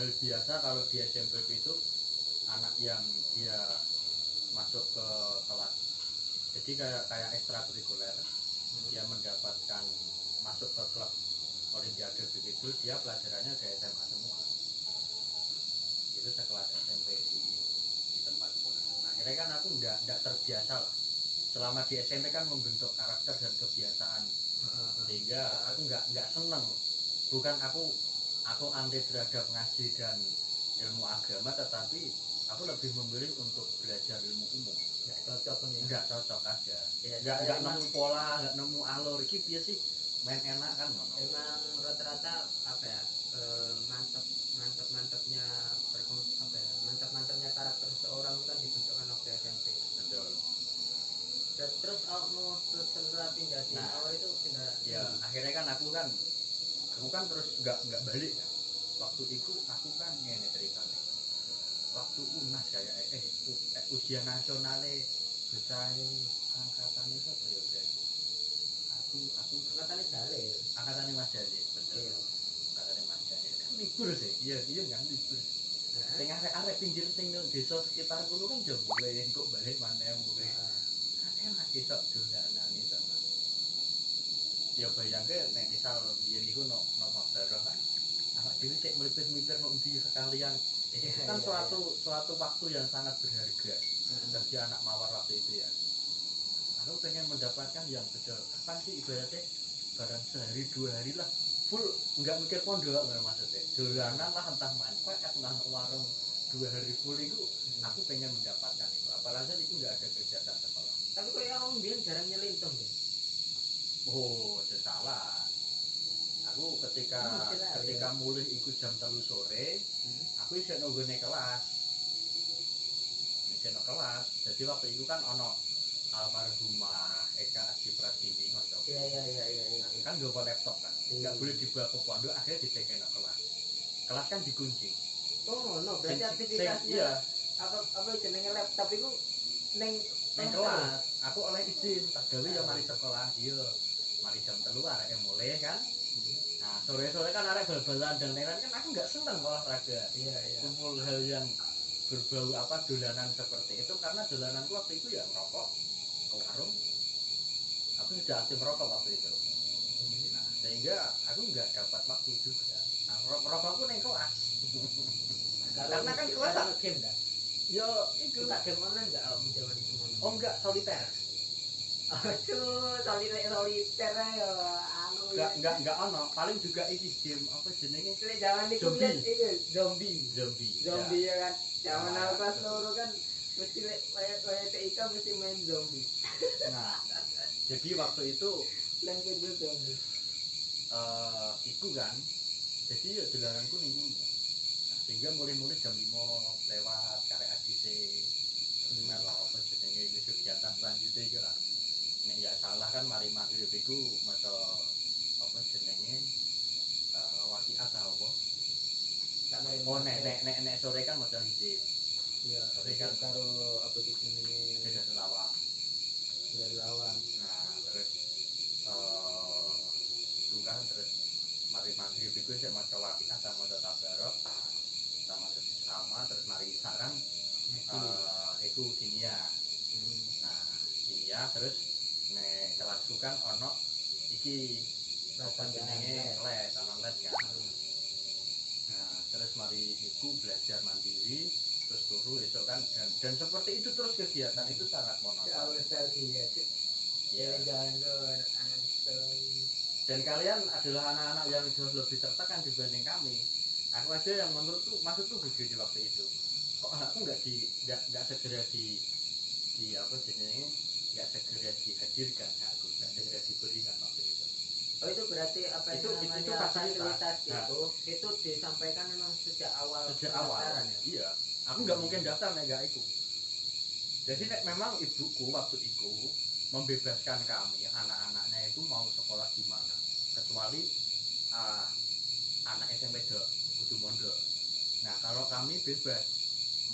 hal biasa kalau di SMP itu anak yang dia masuk ke kelas, jadi kayak ekstrakurikuler, dia mendapatkan masuk ke klub olimpiade begitu, dia pelajarannya ke SMA semua. Itu sekelas SMP di tempatku. Nah, akhirnya kan aku nggak terbiasa lah. Selama di SMP kan membentuk karakter dan kebiasaan, sehingga aku nggak seneng. Bukan aku anti terhadap ngaji dan ilmu agama, tetapi aku lebih memilih untuk belajar ilmu umum. Nggak cocok aja. Nggak nemu pola, nggak nemu alur. Ini biasa sih main enak kan ngono. Emang rata-rata apa ya, mantapnya karakter seorang itu kan dibentukkan waktu SMP. Betul. Terus mau setelah pindah di awal itu pindah. Ya akhirnya kan aku kan terus nggak balik kan. Waktu itu aku kan ngene ceritanya. Waktu UNAS kayak ujian nasionale becai angkatan itu apa ya berarti? Aku angkatannya Jalil. Angkatannya Mas Jalil, betul. Iya. Angkatannya Mas Jalil kan libur sih. Iya kan libur. Sing arek pinggir sing desa sekitar kulo kan jam mulai engko balik maneh mulai. Enak iso dolanan iso. Ya bayangke nek misal biyen iku no bareng kan. Awak dhewe sik melipir-melipir nok ndi sekalian. Itu kan suatu waktu yang sangat berharga bagi anak mawar waktu itu ya. Aku pengen mendapatkan yang betul. Kapan sih ibaratnya barang sehari 2 hari lah full nggak mikir pondok nggak maksudnya. Dolanan lah entah manfaat entah warung 2 hari full itu aku pengen mendapatkan itu. Apalagi itu nggak ada kegiatan sekolah. Tapi kok ya om biyen jarang nyelintung deh. Oh, salah. Aku ketika mulai ikut jam 3 sore, aku isih nunggune kelas. Isih kelas. Jadi waktu itu kan ono almarhumah Eka Asri Pratiwi ngono. Iya. Kan nggawa laptop kan. Enggak boleh dibawa ke pondok, akhirnya dicekno kelas. Kelas kan dikunci. Oh, no, berarti aktivitasnya apa jenenge laptop itu neng kelas. Aku oleh izin, tak gawe ya mari sekolah. Iya. Mari jam 3 areke mulai kan. Nah, sore-sore kan arek bal-balan dan lain-lain kan aku nggak seneng olahraga. Iya. Kumpul hal yang berbau dolanan seperti itu, karena dolananku waktu itu ya merokok ke warung. Aku sudah aktif merokok waktu itu. Nah, sehingga aku nggak dapat waktu juga. Nah, merokokku neng kelas. Karena kan kelas game dah. Yo, itu tak game online nggak om zaman itu? Oh enggak, soliter. Aduh, soliter ya. Enggak ono. Paling juga ini game apa jenenge? Zaman itu kan zombie ya kan. Zaman aku kelas loro kan mesti kayak TIK mesti main zombie. Nah, jadi waktu itu plan kedua zombie. Iku kan. Jadi ya dolananku ning kono. Nah, sehingga mulai jam 5 lewat karek adise. Melo apa jenenge wis kegiatan selanjutnya iki lah. Nek ya salah kan mari maghrib iku maca apa jenenge waqiah ta apa? Oh nek sore kan maca hizib. Iya, sore kan karo apa jenenge beda selawang. Nah, terus bukan terus mari maghrib iku sik maca waqiah ta maca tabarok sama sama terus mari isak kan iku kimia. Nah, kimia terus nek kelasku kan ono iki apa jenenge les kan. Nah, terus mari iku belajar mandiri terus turu esok kan dan seperti itu terus kegiatan itu sangat monoton. Ya. Dan kalian adalah anak-anak yang jauh lebih tertekan dibanding kami. Aku aja yang menurutku maksudku begini waktu itu. Kok anakku nggak segera di apa jenenge nggak segera dihadirkan, aku nggak segera diberikan waktu itu. Oh, itu berarti apa itu fasilitas itu disampaikan memang sejak awal ya? Iya, aku nggak mungkin daftar nek nggak itu. Jadi nek memang ibuku waktu itu membebaskan kami anak-anaknya itu mau sekolah di mana, kecuali anak SMP dok kudu mondok. Nah, kalau kami bebas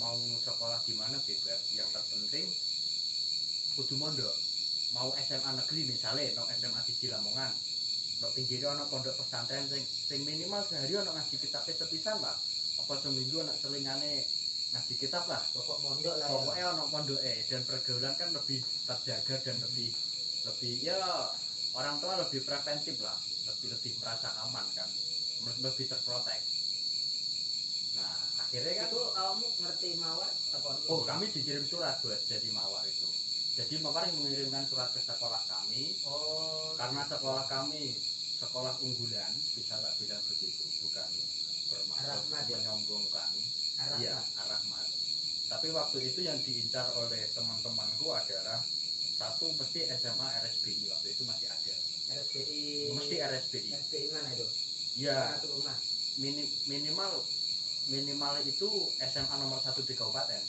mau sekolah di mana bebas, yang terpenting kudu mondok. Mau SMA negeri misalnya, no SMA di Lamongan, no pinggirnya no pondok pesantren sing minimal sehari no ngaji kitab sepisan lah, apa seminggu anak selingane ngaji kitab lah, pokok mondok lah pokoknya ono pondoke, dan pergaulan kan lebih terjaga dan lebih ya orang tua lebih preventif lah, lebih merasa aman kan, lebih terprotek. Nah akhirnya kan itu kamu ngerti mawar apa? Oh kami dikirim surat buat jadi mawar itu. Jadi mawar yang mengirimkan surat ke sekolah kami. Karena sekolah kami sekolah unggulan, bisa tak bilang begitu, bukan bermaksud menyombongkan. Iya, Ar-Rahmat. Tapi waktu itu yang diincar oleh teman-temanku adalah satu mesti SMA RSBI, waktu itu masih ada. RSBI. Mesti RSBI. RSBI mana itu? Iya. Minimal itu SMA nomor 1 di kabupaten.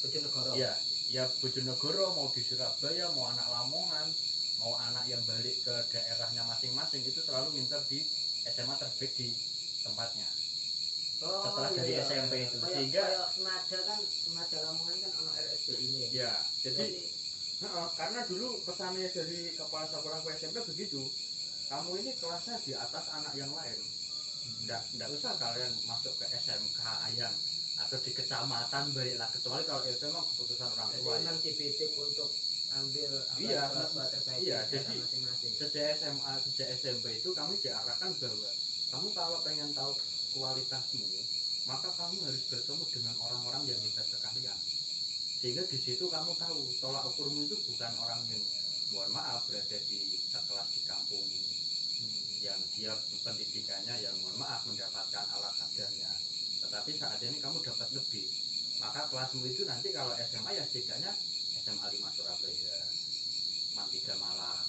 Bojonegoro. Iya, ya Bojonegoro, mau di Surabaya, mau anak Lamongan, mau anak yang balik ke daerahnya masing-masing itu selalu nginter di SMA terbaik di tempatnya. Setelah dari SMP itu, sehingga Semada Lamongan kan ono RSBI ini. Ya, jadi karena dulu pesannya dari kepala sekolahku SMP begitu, kamu ini kelasnya di atas anak yang lain. Nggak usah kalian masuk ke SMK yang atau di kecamatan baiklah, kecuali kalau itu memang keputusan orang tua. Jadi memang dibidik untuk ambil kelas terbaik. Iya, jadi sejak SMA, sejak SMP itu kami diarahkan bahwa kamu kalau pengen tahu kualitasmu, maka kamu harus bertemu dengan orang-orang yang hebat sekalian. Sehingga di situ kamu tahu tolak ukurmu itu bukan orang yang, mohon maaf, berada di sekelas di kampung yang dia pendidikannya yang mohon maaf mendapatkan ala kadarnya, tetapi saat ini kamu dapat lebih, maka kelasmu itu nanti kalau SMA ya setidaknya SMA 5 Surabaya, Man 3 Malang.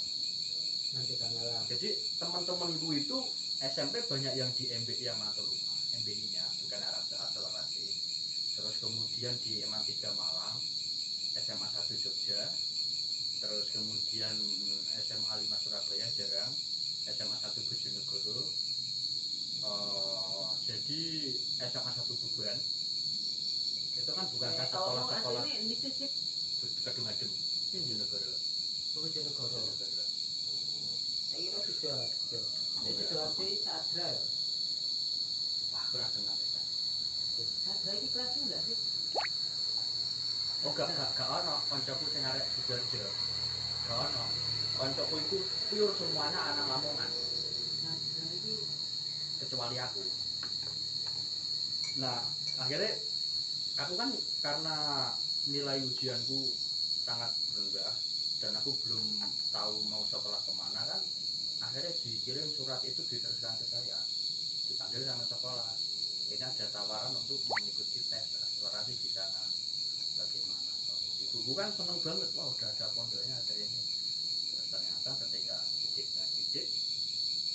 Jadi teman-temanku itu SMP banyak yang di MBI yang Matuluma, MBI-nya bukan Arab Akselerasi, terus kemudian di Man 3 Malang, SMA 1 Jogja, terus kemudian SMA 5 Surabaya jarang, SMA 1 Bojonegoro, jadi SMA 1 Tuban itu kan bukankah sekolah-sekolah Kedung Adem Bojonegoro. Saya kira Sidoarjo. Sidoarjo ini Sadra ya? Wah kurang kenal ya. Sadra ini kelasnya enggak sih? Oh gak ono koncoku sing arek Sidoarjo. Gak ono. Koncoku itu pure semuanya anak Lamongan. Sadra ini kecuali aku. Nah akhirnya aku kan karena nilai ujianku sangat rendah dan aku belum tahu mau sekolah kemana kan, akhirnya dikirim surat itu diteruskan ke saya, dipanggil sama sekolah, ini ada tawaran untuk mengikuti tes akselerasi di sana. Bagaimana? Ibuku kan seneng banget, wah udah ada pondoknya, ada ini. Terus ternyata ketika didik,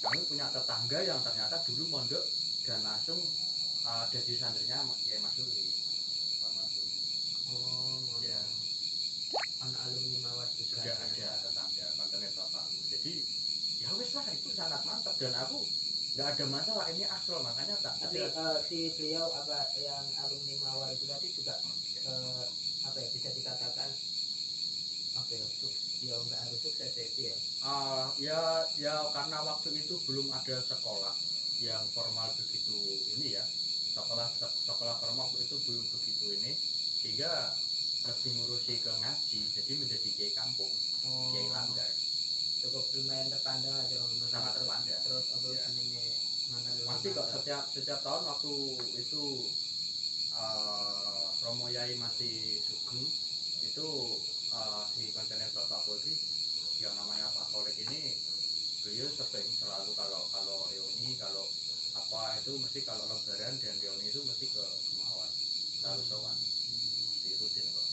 kami punya tetangga yang ternyata dulu mondok dan langsung jadi santrinya Kiai Masuri. oh Ya. Anak alumni Mawar juga Ada tetangga kontennya bapakku. Jadi ya wes lah, itu sangat mantap dan aku nggak ada masalah, ini asal makanya tak. Tapi si beliau apa yang alumni Mawar itu tadi juga apa ya, bisa dikatakan apa ya, ya nggak harus sukses itu ya. Ya karena waktu itu belum ada sekolah yang formal begitu ini ya, sekolah formal itu belum begitu ini, sehingga lebih ngurusi ke ngaji, jadi menjadi kiai kampung, kiai langgar. Cukup lumayan terpandang aja, sangat terpandang. Terus apa ya. Masih kok setiap tahun waktu itu Romo Yai masih sugeng itu, si kontainer Bapak Polri yang namanya Pak Kolek ini, beliau selalu kalau reuni, kalau apa itu mesti, kalau lebaran dan reuni itu mesti ke Mawar, selalu sowan, mesti rutin kok.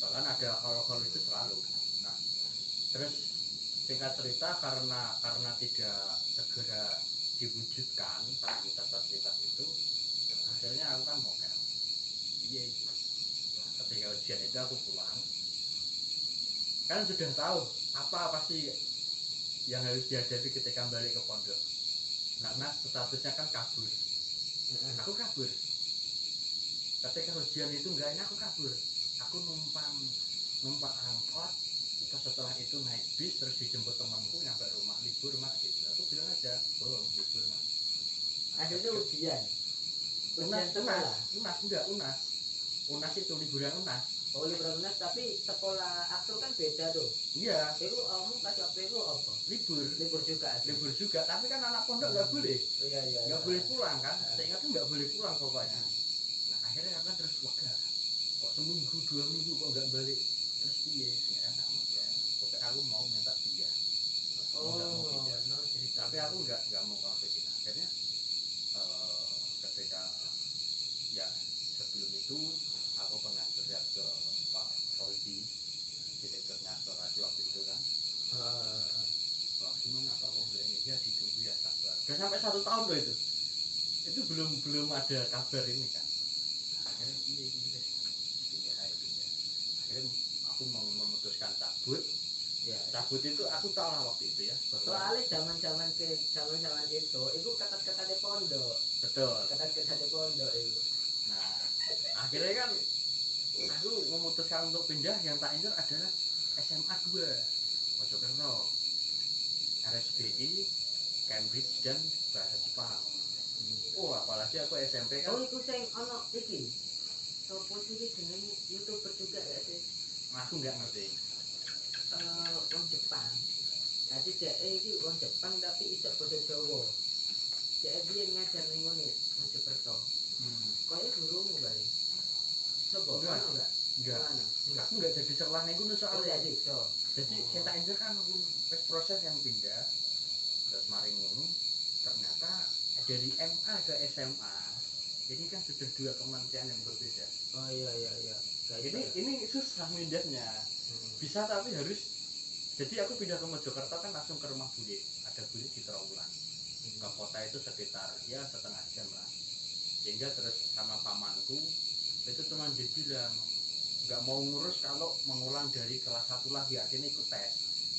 Bahkan ada kalau itu selalu. Nah terus singkat cerita, karena tidak segera diwujudkan fasilitas itu, akhirnya aku kan mokel. Iya itu. Ketika ujian itu aku pulang, kan sudah tahu apa sih yang harus dihadapi ketika balik ke pondok. Nah statusnya kan kabur. Aku kabur. Ketika ujian itu enggak, aku kabur. Aku numpang angkot, terus setelah itu naik bis, terus dijemput temanku nyampe rumah, libur mak gitu. Aku bilang aja, libur mak. Akhirnya ujian. Unas, sekolah. enggak Unas. Unas itu liburan Unas. Oh liburan Unas tapi sekolah Abdul kan beda tuh. Iya. Itu kamu pas waktu itu apa? Libur. Libur juga. Libur juga, tapi kan anak pondok nggak boleh. Iya iya. Nggak boleh pulang kan? Saya ingat tuh nggak boleh pulang pokoknya. Nah akhirnya kan terus wagah. Kok seminggu 2 minggu kok nggak balik? Terus piye? Nggak enak mas ya. Pokoknya aku mau minta pindah. Oh, nggak mau pindah. no, Tapi aku nggak mau konflik. Akhirnya ketika ya sebelum itu aku pernah curhat ke Pak Rozi, direkturnya asuransi waktu itu kan. Wah gimana Pak Rozi ini ya ditunggu ya sabar. Udah sampai 1 tahun loh itu belum ada kabar ini kan. Nah, akhirnya ini pindah. Akhirnya aku mau memutuskan cabut. Ya cabut itu aku tahu lah waktu itu ya. Soalnya zaman itu ketat-ketatnya pondok. Betul. Ketat-ketatnya pondok itu. Nah akhirnya kan aku memutuskan untuk pindah, yang tak ingat adalah SMA 2 Mojokerto, RSBI, Cambridge dan Bahasa Jepang. Oh apalagi aku SMP kan. Oh itu sing ono iki. Sopo sih jenenge YouTuber juga ya sih? Aku nggak ngerti. Wong Jepang. Jadi dhek iki wong Jepang tapi iso basa Jawa. Dhek biyen ngajar ning ngene Mojokerto. Kaya gurumu kali. Sopo? Enggak. Aku nggak jadi sekolah ning kono soalnya. Jadi saya tak injek kan aku proses yang pindah. Terus mari ngono ternyata dari MA ke SMA ini kan sudah 2 kementerian yang berbeda. Oh iya. Ini susah pindahnya. Bisa tapi harus. Jadi aku pindah ke Mojokerto kan langsung ke rumah bule. Ada bule di Trawulan. Ke kota itu sekitar ya setengah jam lah. Sehingga terus sama pamanku itu cuma dibilang nggak mau ngurus kalau mengulang dari kelas 1 lagi, akhirnya ikut tes.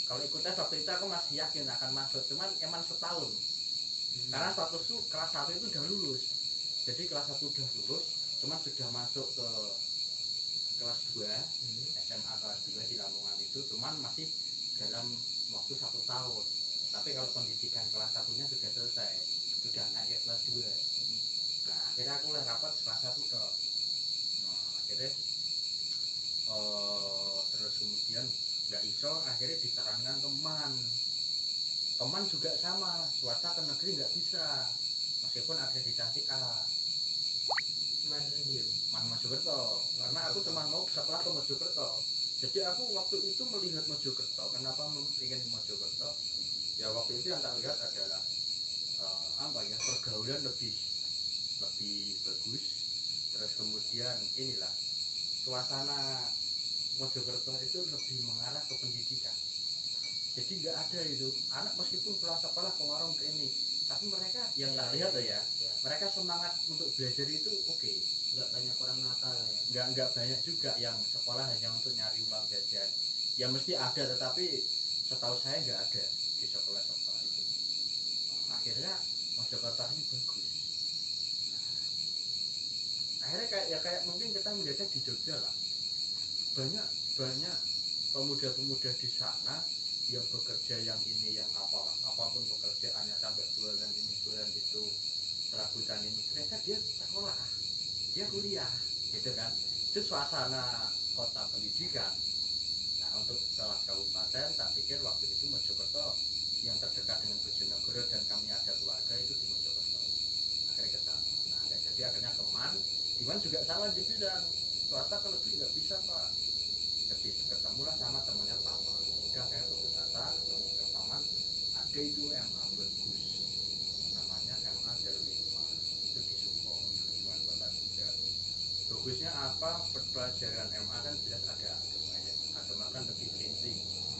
Kalau ikut tes waktu itu aku masih yakin akan masuk, cuman emang setahun. Karena statusku kelas 1 itu udah lulus. Jadi kelas 1 udah lulus, cuman sudah masuk ke kelas 2 SMA kelas 2 di Lamongan itu, cuman masih dalam waktu 1 tahun. Tapi kalau pendidikan kelas 1-nya sudah selesai, sudah naik ke kelas 2. Nah akhirnya aku rapat kelas 1 toh. Nah akhirnya terus kemudian nggak iso, akhirnya disarankan teman juga sama, swasta ke negeri nggak bisa meskipun akreditasi A. Man Mojokerto, karena aku cuma mau sekolah ke Mojokerto. Jadi aku waktu itu melihat Mojokerto, kenapa ingin Mojokerto? Ya waktu itu yang tak lihat adalah pergaulan lebih bagus. Terus kemudian inilah suasana Mojokerto itu lebih mengarah ke pendidikan. Jadi nggak ada itu anak meskipun pulang sekolah ke warung ke ini, tapi mereka yang tak lihat ya, mereka semangat untuk belajar itu oke. Nggak banyak orang nakal ya. Nggak banyak juga yang sekolah hanya untuk nyari uang jajan. Ya mesti ada, tetapi setahu saya nggak ada di sekolah-sekolah itu. Akhirnya Mojokerto ini bagus. Akhirnya kayak mungkin kita melihatnya di Jogja lah, banyak pemuda-pemuda di sana yang bekerja, yang ini yang apapun pekerjaannya, sampai jualan ini jualan itu, serabutan ini, ternyata dia sekolah, dia kuliah gitu kan. Itu suasana kota pendidikan. Nah untuk kelas kabupaten tak pikir waktu itu Mojokerto yang terdekat dengan Bojonegoro dan kami ada keluarga itu di Mojokerto. Akhirnya ke sana. Nah nggak jadi, akhirnya ke Diman juga sama dibilang swasta ke negeri nggak bisa Pak. Jadi ketemulah sama temannya paman. Udah kayak putus asa, ketemu ke paman. Ada itu MA bagus, namanya MA Darwisma, itu di Suko, Lingkungan Kota Jogja. Bagusnya apa? Pelajaran MA kan jelas ada agama ya. Agama kan lebih tinggi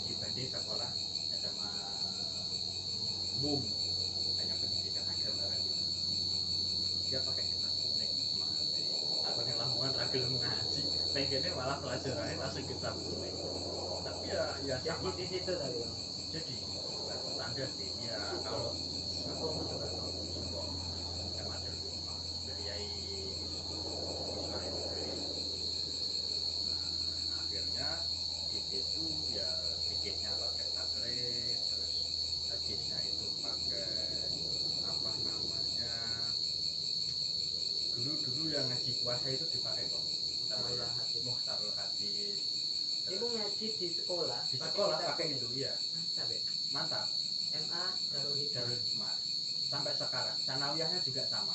dibanding sekolah SMA umum, hanya pendidikan agama kan gitu. Dia pakai kitab kuning, aku nih Lamongan ragil mengaji, pengennya malah pelajarannya langsung kitab kuning. Tapi ya sama di situ tadi. Jadi tanda sih ya kalau Aku Mojokerto. sebuah SMA Darwisma Kiai Ismail Idris. Nah akhirnya di situ ya fikihnya pakai takrib, terus hadisnya itu pakai apa namanya dulu yang ngaji puasa itu dipakai kok Muhtarul Hadis. Muhtarul Hadis. Ibu ngaji di sekolah. Di sekolah pakai itu ya. Mantap ya. Mantap. MA Darul Hidayah. Darul Hikmah. Sampai sekarang sanawiyahnya juga sama.